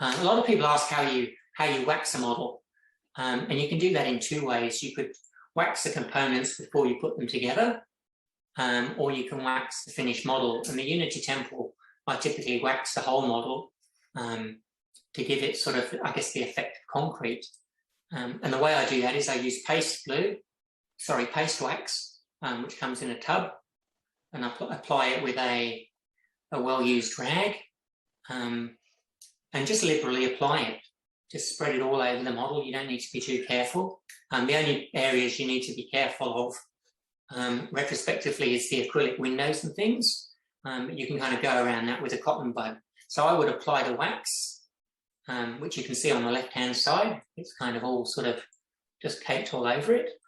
A lot of people ask how you wax a model, and you can do that in two ways. You could wax the components before you put them together, or you can wax the finished model. And the Unity Temple, I typically wax the whole model to give it sort of, I guess, the effect of concrete. And the way I do that is I use paste wax, which comes in a tub, and I apply it with a well-used rag, and just liberally apply it. Just spread it all over the model. You don't need to be too careful. The only areas you need to be careful of retrospectively is the acrylic windows and things. You can kind of go around that with a cotton bud. So I would apply the wax, which you can see on the left-hand side. It's kind of all sort of just caked all over it.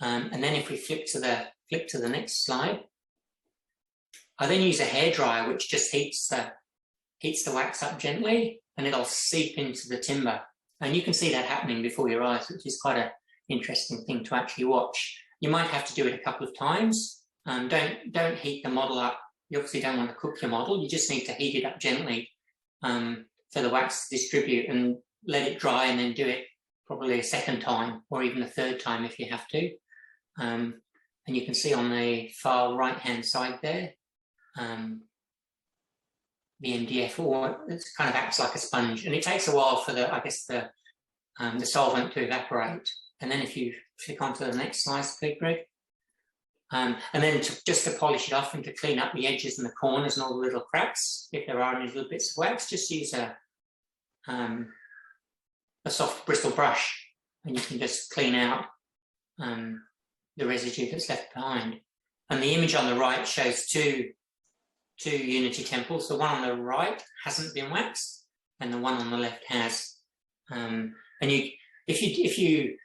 And then if we flip to the next slide, I then use a hairdryer, which just heats the wax up gently, and it'll seep into the timber. And you can see that happening before your eyes, which is quite an interesting thing to actually watch. You might have to do it a couple of times. Don't heat the model up. You obviously don't want to cook your model. You just need to heat it up gently for the wax to distribute, and let it dry, and then do it probably a second time or even a third time if you have to. And you can see on the far right-hand side there, the MDF, or it kind of acts like a sponge, and it takes a while for the solvent to evaporate. And then if you flick onto the next slide, please, Greg. And then just to polish it off and to clean up the edges and the corners and all the little cracks, if there are any little bits of wax, just use a soft bristle brush, and you can just clean out the residue that's left behind. And the image on the right shows two Unity temples. The one on the right hasn't been waxed, and the one on the left has. And if you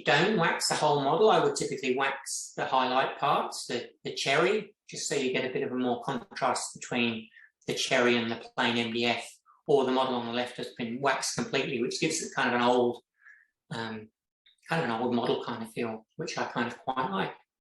don't wax the whole model, I would typically wax the highlight parts, the cherry, just so you get a bit of a more contrast between the cherry and the plain MDF. Or the model on the left has been waxed completely, which gives it kind of an old model kind of feel, which I kind of quite like.